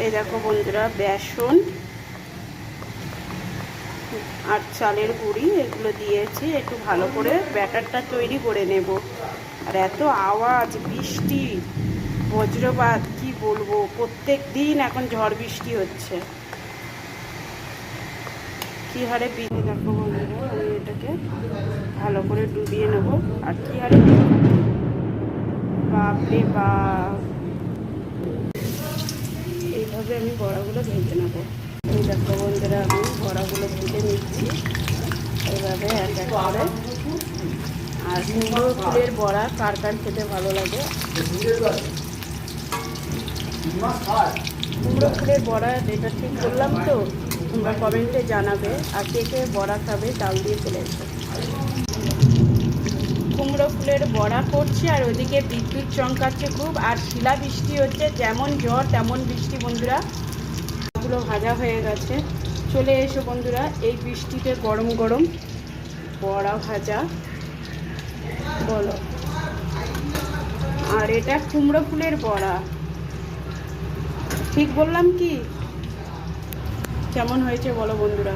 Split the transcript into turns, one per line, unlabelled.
এই দেখো বন্ধুরা, বেসন আর চালের গুঁড়ি এগুলো দিয়েছি, একটু ভালো করে ব্যাটারটা তৈরি করে নেব। আর এত আওয়াজ, বৃষ্টি, বজ্রপাত, কি বলবো, প্রত্যেক দিন এখন ঝড় বৃষ্টি হচ্ছে, কী হারে বিধে। দেখো বন্ধুরা, আমি এটাকে ভালো করে ডুবিয়ে নেব। আর কী হারে, বাপরে বাপ, এইভাবে আমি বড়াগুলো ভেজে নেব। এই দেখো বন্ধুরা, আমি বড়াগুলো ভেজে নিচ্ছি এইভাবে এক এক করে। আর কুমড়ো ফুলের বড়া কার কার খেতে ভালো লাগে? কুমড়ো ফুলের বড়া এটা ঠিক বললাম তো? তোমরা কমেন্টে জানাবে। আর কে কে বড়া খাবে চাল দিয়ে চলে এসো। কুমড়ো ফুলের বড়া করছি, আর ওদিকে বিদ্যুৎ চমকাচ্ছে খুব, আর শিলা বৃষ্টি হচ্ছে, যেমন ঝড় তেমন বৃষ্টি। বন্ধুরা, এগুলো ভাজা হয়ে গেছে, চলে এসো বন্ধুরা। এই বৃষ্টিতে গরম গরম বড়া ভাজা বলো। আর এটা কুমড়ো ফুলের বড়া, ঠিক বললাম কি? কেমন হয়েছে বলো বন্ধুরা?